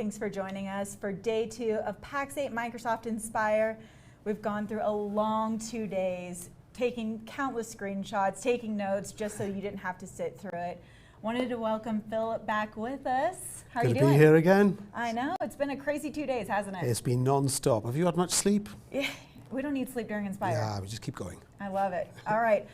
Thanks for joining us for day 2 of Pax8 Microsoft Inspire. We've gone through a long 2 days, taking countless screenshots, taking notes, just so you didn't have to sit through it. Wanted to welcome Philip back with us. How are you doing? Good to be here again. I know, it's been a crazy 2 days, hasn't it? It's been non-stop. Have you had much sleep? Yeah, we don't need sleep during Inspire. Yeah, we just keep going. I love it. All right,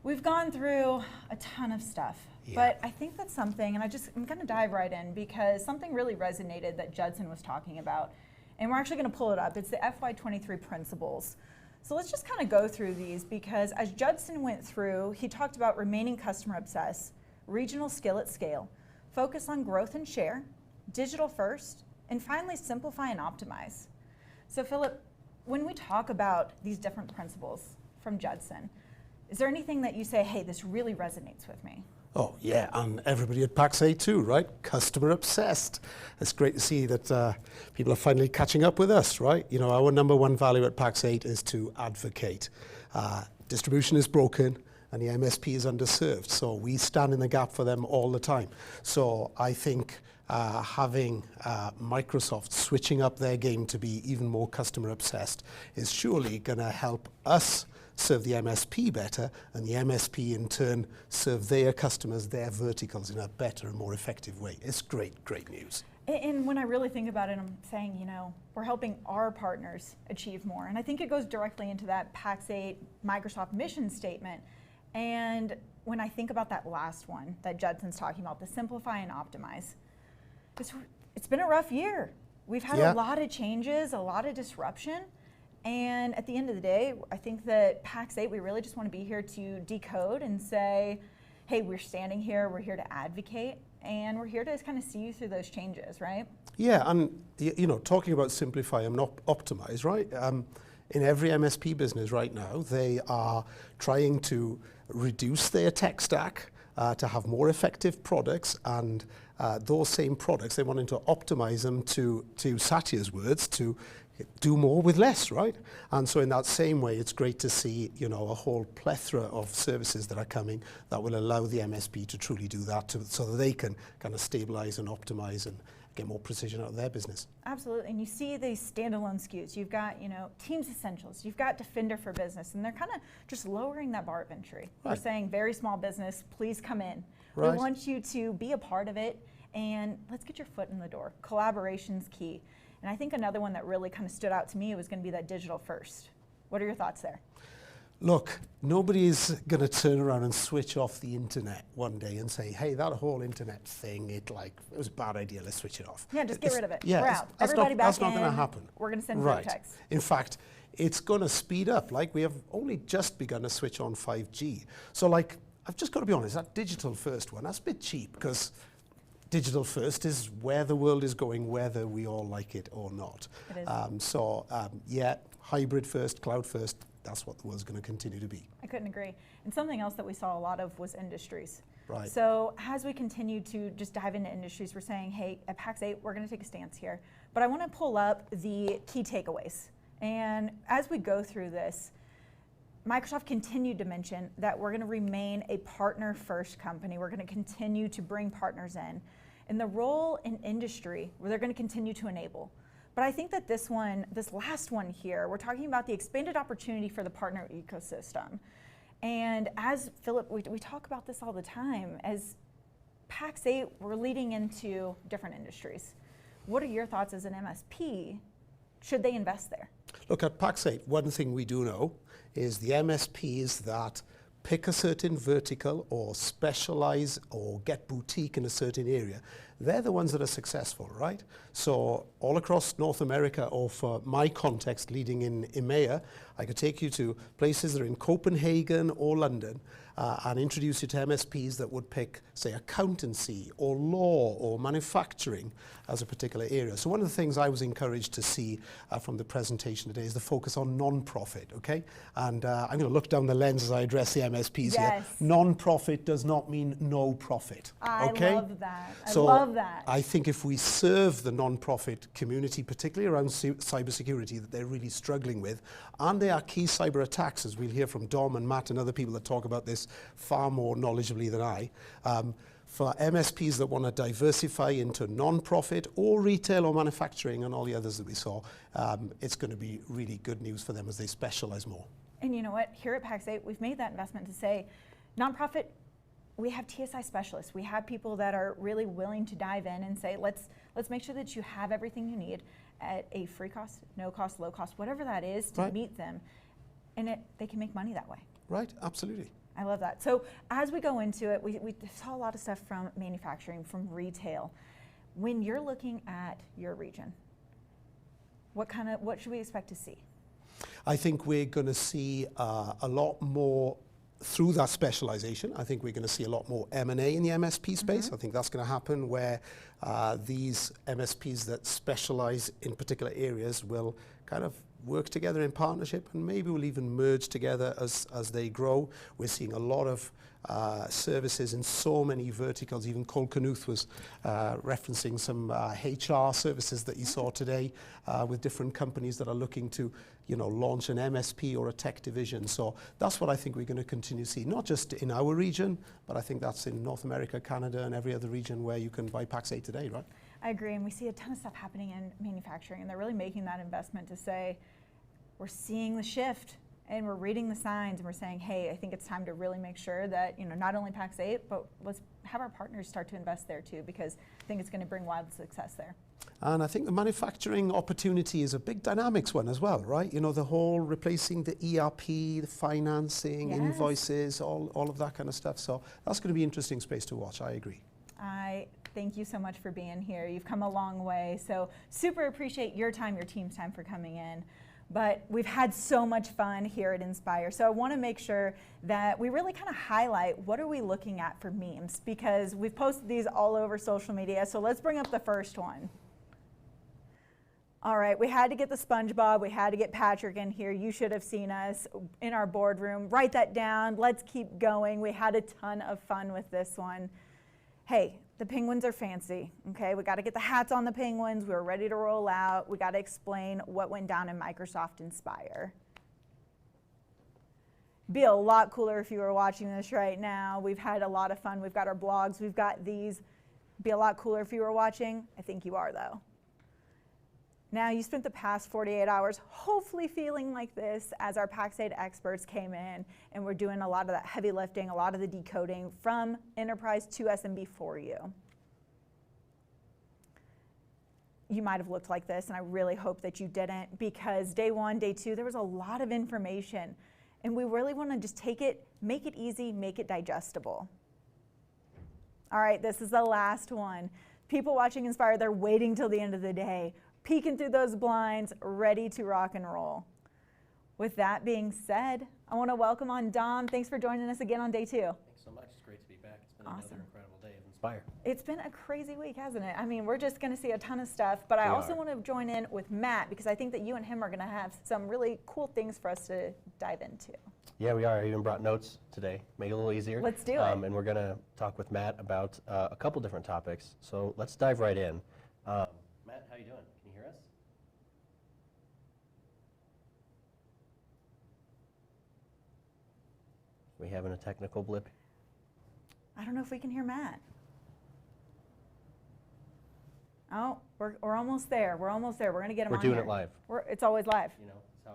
we've gone through a ton of stuff. Yeah. But I think that's something, and I'm going to dive right in because something really resonated that Judson was talking about. And we're actually going to pull it up. It's the FY23 principles. So let's just kind of go through these because as Judson went through, he talked about remaining customer obsessed, regional skill at scale, focus on growth and share, digital first, and finally simplify and optimize. So Philip, when we talk about these different principles from Judson, is there anything that you say, hey, this really resonates with me? Oh yeah, and everybody at Pax8 too, right? Customer obsessed. It's great to see that people are finally catching up with us, right? You know, our number one value at Pax8 is to advocate. Distribution is broken and the MSP is underserved, so we stand in the gap for them all the time. So I think having Microsoft switching up their game to be even more customer obsessed is surely going to help us serve the MSP better, and the MSP in turn serve their customers, their verticals in a better and more effective way. It's great, great news. And when I really think about it, I'm saying, you know, we're helping our partners achieve more. And I think it goes directly into that Pax8 Microsoft mission statement. And when I think about that last one that Judson's talking about, the simplify and optimize, it's been a rough year. We've had a lot of changes, a lot of disruption. And at the end of the day, I think that Pax8, we really just want to be here to decode and say, hey, we're standing here, we're here to advocate, and we're here to kind of see you through those changes, right? Yeah, and you know, talking about simplify and optimize, right? In every MSP business right now, they are trying to reduce their tech stack to have more effective products, and those same products, they're wanting to optimize them to Satya's words, to do more with less, right? And so in that same way, it's great to see, you know, a whole plethora of services that are coming that will allow the MSP to truly do that so that they can kind of stabilize and optimize and get more precision out of their business. Absolutely, and you see these standalone SKUs. You've got, you know, Teams Essentials, you've got Defender for Business, and they're kind of just lowering that bar of entry. Right. They're saying, very small business, please come in. Right. We want you to be a part of it, and let's get your foot in the door. Collaboration's key. And I think another one that really kind of stood out to me was going to be that digital first. What are your thoughts there? Look, nobody's going to turn around and switch off the internet one day and say, hey, that whole internet thing, it was a bad idea, let's switch it off. Yeah, just get rid of it. Yeah, we're out. Everybody back in. That's not going to happen. We're going to send group texts. In fact, it's going to speed up. Like, we have only just begun to switch on 5G. So, like, I've just got to be honest, that digital first one, that's a bit cheap because digital first is where the world is going, whether we all like it or not. It is. Yeah, hybrid first, cloud first, that's what the world's going to continue to be. I couldn't agree. And something else that we saw a lot of was industries. Right. So as we continue to just dive into industries, we're saying, hey, at Pax8, we're going to take a stance here. But I want to pull up the key takeaways. And as we go through this, Microsoft continued to mention that we're going to remain a partner-first company. We're going to continue to bring partners in. And the role in industry, where they're going to continue to enable. But I think that this last one here, we're talking about the expanded opportunity for the partner ecosystem. And as Philip, we talk about this all the time. As Pax8, we're leading into different industries. What are your thoughts as an MSP? Should they invest there? Look, at Pax8, one thing we do know is the MSPs that pick a certain vertical or specialize or get boutique in a certain area, they're the ones that are successful, right? So all across North America, or for my context leading in EMEA, I could take you to places that are in Copenhagen or London and introduce you to MSPs that would pick, say, accountancy or law or manufacturing as a particular area. So one of the things I was encouraged to see from the presentation today is the focus on non-profit, okay? And I'm going to look down the lens as I address the MSPs here. Non-profit does not mean no profit, okay? I love that. I love love that. I think if we serve the non-profit community, particularly around cybersecurity, that they're really struggling with, and there are key cyber attacks, as we'll hear from Dom and Matt and other people that talk about this far more knowledgeably than I, for MSPs that want to diversify into non-profit or retail or manufacturing and all the others that we saw, it's going to be really good news for them as they specialize more. And you know what? Here at Pax8, we've made that investment to say, nonprofit, we have TSI specialists. We have people that are really willing to dive in and say, let's make sure that you have everything you need at a free cost, no cost, low cost, whatever that is to meet them. And they can make money that way. Right, absolutely. I love that. So as we go into it, we saw a lot of stuff from manufacturing, from retail. When you're looking at your region, what should we expect to see? I think we're going to see a lot more through that specialization. I think we're going to see a lot more M&A in the MSP space. I think that's going to happen where these MSPs that specialize in particular areas will kind of work together in partnership, and maybe we'll even merge together as they grow. We're seeing a lot of services in so many verticals. Even Cole Knuth was referencing some HR services that you saw today with different companies that are looking to, launch an MSP or a tech division. So that's what I think we're going to continue to see, not just in our region, but I think that's in North America, Canada, and every other region where you can buy Pax8 today, right? I agree, and we see a ton of stuff happening in manufacturing, and they're really making that investment to say, we're seeing the shift, and we're reading the signs, and we're saying, hey, I think it's time to really make sure that, not only Pax8, but let's have our partners start to invest there too, because I think it's going to bring wild success there. And I think the manufacturing opportunity is a big dynamics one as well, right? The whole replacing the ERP, the financing, invoices, all of that kind of stuff. So that's going to be an interesting space to watch, I agree. I thank you so much for being here. You've come a long way, so super appreciate your time, your team's time for coming in. But we've had so much fun here at Inspire, so I want to make sure that we really kind of highlight what are we looking at for memes, because we've posted these all over social media. So let's bring up the first one. All right, we had to get the SpongeBob, we had to get Patrick in here. You should have seen us in our boardroom. Write that down, let's keep going. We had a ton of fun with this one. Hey, the penguins are fancy, okay? We got to get the hats on the penguins. We're ready to roll out. We got to explain what went down in Microsoft Inspire. Be a lot cooler if you were watching this right now. We've had a lot of fun. We've got our blogs. We've got these. Be a lot cooler if you were watching. I think you are, though. Now, you spent the past 48 hours hopefully feeling like this as our Pax8 experts came in and we're doing a lot of that heavy lifting, a lot of the decoding from enterprise to SMB for you. You might have looked like this, and I really hope that you didn't, because day one, day two, there was a lot of information, and we really want to just take it, make it easy, make it digestible. All right, this is the last one. People watching Inspire, they're waiting till the end of the day, peeking through those blinds, ready to rock and roll. With that being said, I want to welcome on Dom. Thanks for joining us again on day two. Thanks so much. It's great to be back. It's been Awesome. Another incredible day of Inspire. It's been a crazy week, hasn't it? I mean, we're just going to see a ton of stuff, but I also want to join in with Matt, because I think that you and him are going to have some really cool things for us to dive into. Yeah, we are. I even brought notes today, make it a little easier. Let's do it. And we're going to talk with Matt about a couple different topics. So let's dive right in. Matt, how you doing? Can you hear us? We having a technical blip? I don't know if we can hear Matt. Oh, we're almost there. We're almost there. We're going to get him We're on doing here. it live. It's always live. You know, that's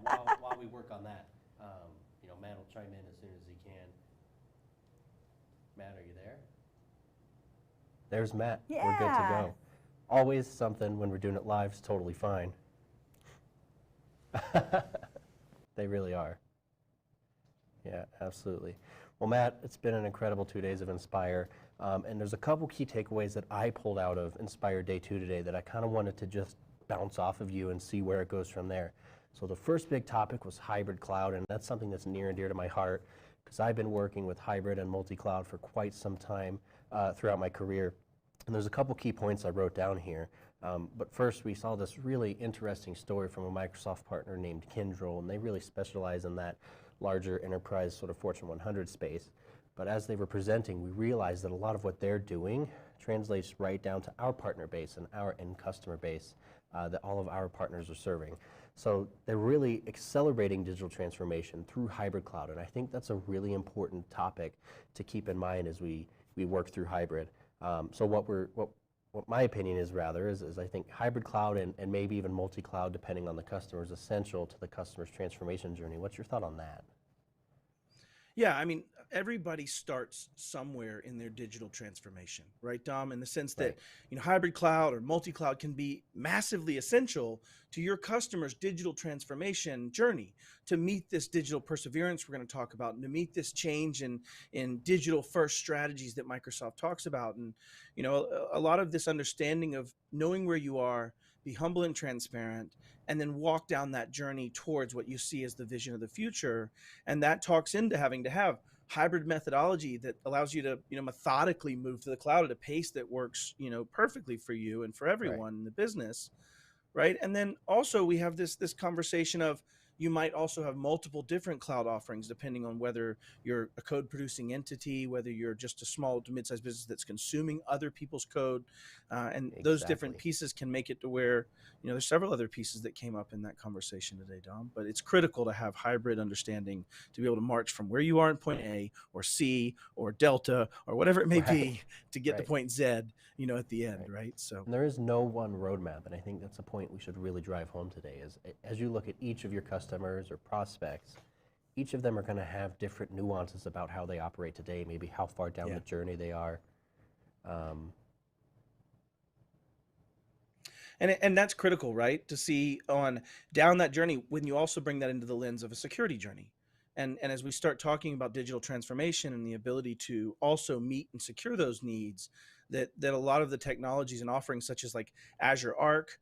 how it goes. While we work on that, Matt will chime in as soon as he can. Matt, are you there? There's Matt. Yeah. We're good to go. Always something when we're doing it live is totally fine. They really are. Yeah, absolutely. Well, Matt, it's been an incredible 2 days of Inspire, and there's a couple key takeaways that I pulled out of Inspire Day 2 today that I kind of wanted to just bounce off of you and see where it goes from there. So the first big topic was hybrid cloud, and that's something that's near and dear to my heart because I've been working with hybrid and multi-cloud for quite some time throughout my career. And there's a couple key points I wrote down here. But first, we saw this really interesting story from a Microsoft partner named Kyndryl, and they really specialize in that larger enterprise sort of Fortune 100 space. But as they were presenting, we realized that a lot of what they're doing translates right down to our partner base and our end customer base that all of our partners are serving. So they're really accelerating digital transformation through hybrid cloud, and I think that's a really important topic to keep in mind as we work through hybrid. So what my opinion is rather is I think hybrid cloud and maybe even multi-cloud, depending on the customer, is essential to the customer's transformation journey. What's your thought on that? Yeah, I mean, everybody starts somewhere in their digital transformation, right, Dom? In the sense that, hybrid cloud or multi-cloud can be massively essential to your customer's digital transformation journey to meet this digital perseverance we're going to talk about, and to meet this change in digital first strategies that Microsoft talks about. And, a lot of this understanding of knowing where you are, be humble and transparent, and then walk down that journey towards what you see as the vision of the future. And that talks into having to have hybrid methodology that allows you to, methodically move to the cloud at a pace that works, perfectly for you and for everyone in the business, right? And then also we have this conversation of, you might also have multiple different cloud offerings depending on whether you're a code producing entity, whether you're just a small to mid-sized business that's consuming other people's code. And those different pieces can make it to where, there's several other pieces that came up in that conversation today, Dom, but it's critical to have hybrid understanding to be able to march from where you are in point A or C or Delta or whatever it may be to get to point Z, at the end, right? So and there is no one roadmap, and I think that's a point we should really drive home today is as you look at each of your customers or prospects, each of them are going to have different nuances about how they operate today, maybe how far down the journey they are. And that's critical, right? To see on down that journey when you also bring that into the lens of a security journey. And as we start talking about digital transformation and the ability to also meet and secure those needs, that a lot of the technologies and offerings such as like Azure Arc,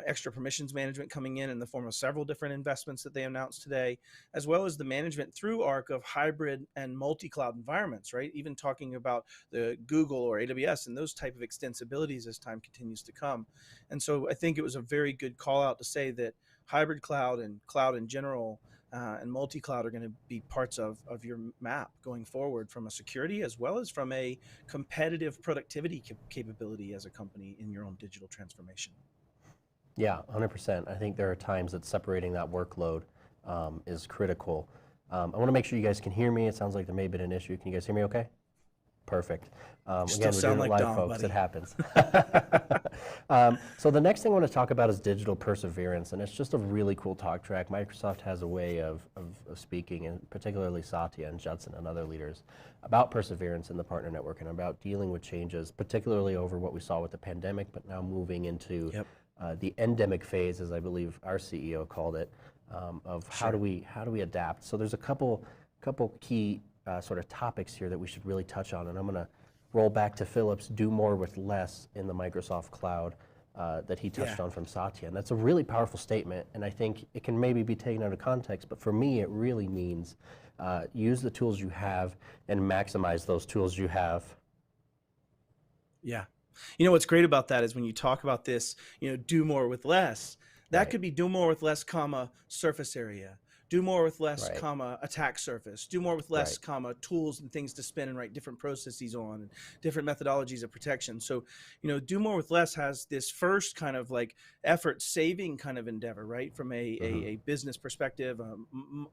extra permissions management coming in the form of several different investments that they announced today, as well as the management through Arc of hybrid and multi-cloud environments, right? Even talking about the Google or AWS and those type of extensibilities as time continues to come. And so I think it was a very good call out to say that hybrid cloud and cloud in general and multi-cloud are going to be parts of your map going forward from a security as well as from a competitive productivity capability as a company in your own digital transformation. Yeah, 100%. I think there are times that separating that workload is critical. I want to make sure you guys can hear me. It sounds like there may have been an issue. Can you guys hear me okay? Perfect. Again, we're doing it live, folks. Buddy. It happens. So the next thing I want to talk about is digital perseverance, and it's just a really cool talk track. Microsoft has a way of speaking, and particularly Satya and Judson and other leaders, about perseverance in the partner network and about dealing with changes, particularly over what we saw with the pandemic, but now moving into the endemic phase, as I believe our CEO called it, of how do we adapt. So there's a couple key sort of topics here that we should really touch on, and I'm going to roll back to Philip's "do more with less" in the Microsoft Cloud that he touched on from Satya, and that's a really powerful statement, and I think it can maybe be taken out of context, but for me it really means use the tools you have and maximize those tools you have. Yeah. What's great about that is when you talk about this, do more with less, that could be do more with less, comma, surface area, do more with less, comma, attack surface, do more with less, comma, tools and things to spin and write different processes on and different methodologies of protection. So, do more with less has this first kind of like effort saving kind of endeavor, right? From a business perspective, a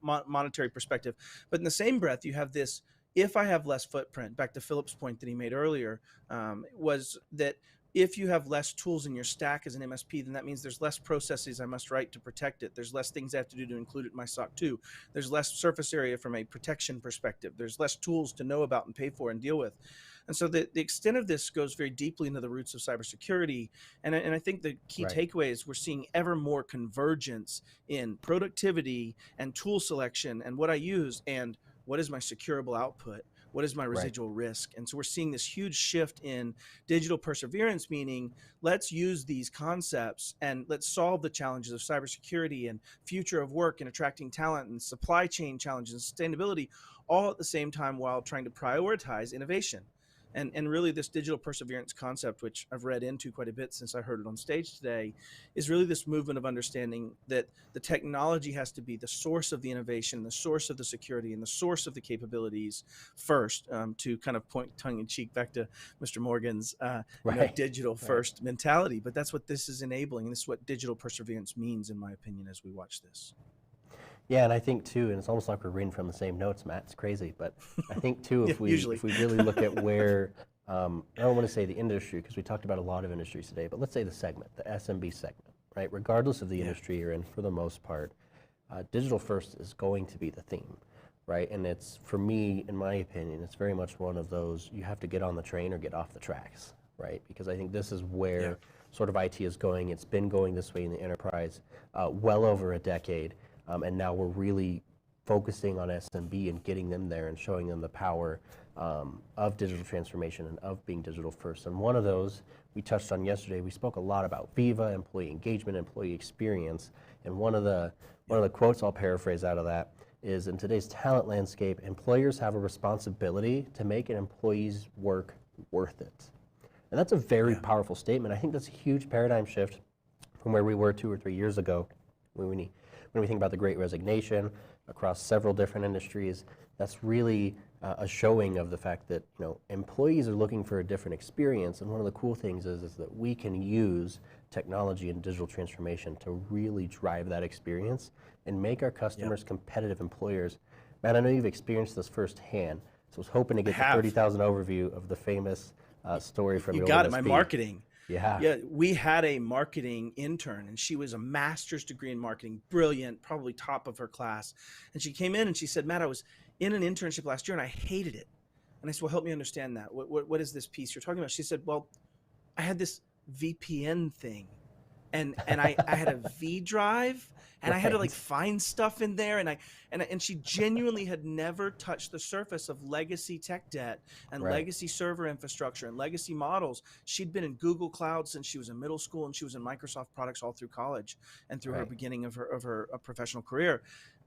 monetary perspective. But in the same breath, you have this, if I have less footprint, back to Philip's point that he made earlier, was that if you have less tools in your stack as an MSP, then that means there's less processes I must write to protect it. There's less things I have to do to include it in my SOC 2. There's less surface area from a protection perspective. There's less tools to know about and pay for and deal with. And so the extent of this goes very deeply into the roots of cybersecurity. And I think the key takeaway is we're seeing ever more convergence in productivity and tool selection and what I use and what is my securable output? What is my residual risk? And so we're seeing this huge shift in digital perseverance, meaning let's use these concepts and let's solve the challenges of cybersecurity and future of work and attracting talent and supply chain challenges and sustainability all at the same time while trying to prioritize innovation. And really this digital perseverance concept, which I've read into quite a bit since I heard it on stage today, is really this movement of understanding that the technology has to be the source of the innovation, the source of the security, and the source of the capabilities first, to kind of point tongue in cheek back to Mr. Morgan's digital first mentality. But that's what this is enabling. And this is what digital perseverance means, in my opinion, as we watch this. Yeah, and I think too, and it's almost like we're reading from the same notes, Matt. It's crazy, but I think too, if we really look at where, I don't want to say the industry, because we talked about a lot of industries today, but let's say the segment, the SMB segment, right? Regardless of the industry you're in, for the most part, digital first is going to be the theme, right? And it's, for me, in my opinion, it's very much one of those, you have to get on the train or get off the tracks, right? Because I think this is where sort of IT is going. It's been going this way in the enterprise well over a decade. And now we're really focusing on SMB and getting them there and showing them the power of digital transformation and of being digital first. And one of those we touched on yesterday. We spoke a lot about Viva, employee engagement, employee experience. And one of the quotes I'll paraphrase out of that is, in today's talent landscape, employers have a responsibility to make an employee's work worth it. And that's a very powerful statement. I think that's a huge paradigm shift from where we were 2 or 3 years ago when we think about the Great Resignation across several different industries. That's really a showing of the fact that employees are looking for a different experience. And one of the cool things is that we can use technology and digital transformation to really drive that experience and make our customers competitive employers. Matt, I know you've experienced this firsthand, so I was hoping to get the 30,000 overview of the famous story from you got it, my MSP. marketing. Yeah, we had a marketing intern, and she was a master's degree in marketing, brilliant, probably top of her class. And she came in and she said, Matt, I was in an internship last year and I hated it. And I said, well, help me understand that. What is this piece you're talking about? She said, well, I had this VPN thing, and I had a V drive, and I had to find stuff in there, and she genuinely had never touched the surface of legacy tech debt and legacy server infrastructure and legacy models. She'd been in Google Cloud since she was in middle school, and she was in Microsoft products all through college and through her beginning of her professional career.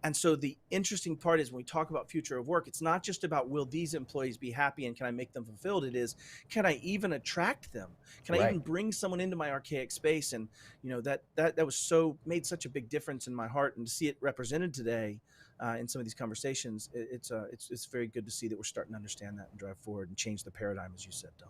And so the interesting part is, when we talk about future of work, it's not just about, will these employees be happy and can I make them fulfilled? It is, can I even attract them? Can I even bring someone into my archaic space? And that was made such a big difference in my heart, and to see it represented today in some of these conversations, it's very good to see that we're starting to understand that and drive forward and change the paradigm, as you said, Dom.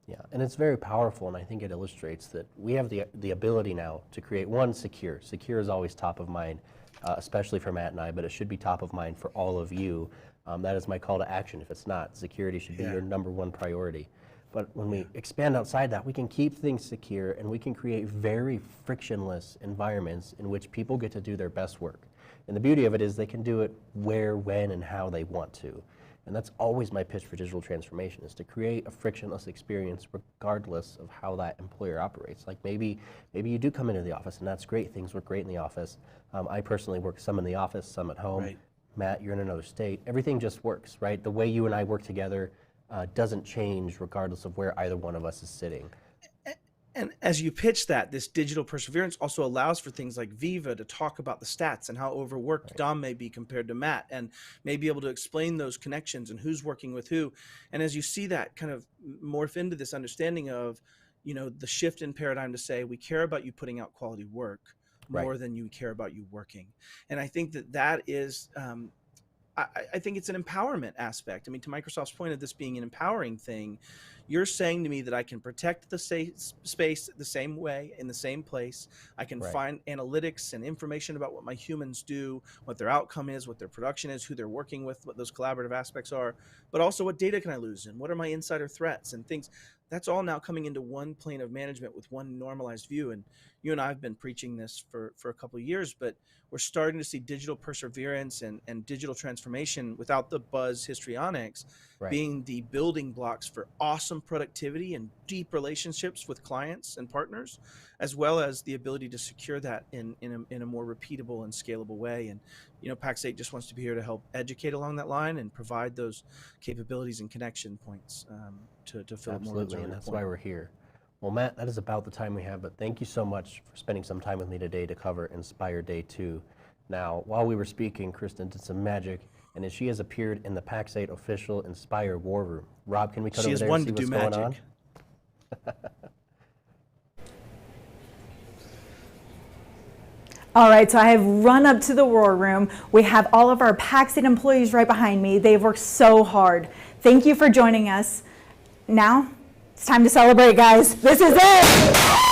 Yeah, and it's very powerful, and I think it illustrates that we have the ability now to create secure. Secure is always top of mind, especially for Matt and I, but it should be top of mind for all of you. That is my call to action. If it's not, security should be your #1 priority. But when we expand outside that, we can keep things secure, and we can create very frictionless environments in which people get to do their best work. And the beauty of it is they can do it where, when, and how they want to. And that's always my pitch for digital transformation, is to create a frictionless experience regardless of how that employer operates. Like maybe you do come into the office, and that's great. Things work great in the office. I personally work some in the office, some at home. Right. Matt, you're in another state. Everything just works, right? The way you and I work together doesn't change regardless of where either one of us is sitting. And as you pitch that, this digital perseverance also allows for things like Viva to talk about the stats and how overworked Dom may be compared to Matt, and may be able to explain those connections and who's working with who. And as you see that kind of morph into this understanding of, the shift in paradigm to say, we care about you putting out quality work more than you care about you working. And I think that is, I think it's an empowerment aspect. I mean, to Microsoft's point of this being an empowering thing, you're saying to me that I can protect the space the same way, in the same place. I can find analytics and information about what my humans do, what their outcome is, what their production is, who they're working with, what those collaborative aspects are, but also what data can I lose and what are my insider threats and things. That's all now coming into one plane of management with one normalized view. And you and I have been preaching this for a couple of years, but we're starting to see digital perseverance and digital transformation, without the buzz histrionics, being the building blocks for awesome productivity and deep relationships with clients and partners, as well as the ability to secure that in a more repeatable and scalable way. And Pax8 just wants to be here to help educate along that line and provide those capabilities and connection points to fill it more. Absolutely, and that's why we're here. Well, Matt, that is about the time we have, but thank you so much for spending some time with me today to cover Inspire Day 2. Now, while we were speaking, Kristen did some magic and she has appeared in the PAX8 official Inspire War Room. Rob, can we cut She over is there one and see to do what's going on? magic. All right, so I have run up to the War Room. We have all of our PAX8 employees right behind me. They've worked so hard. Thank you for joining us. Now, it's time to celebrate, guys. This is it!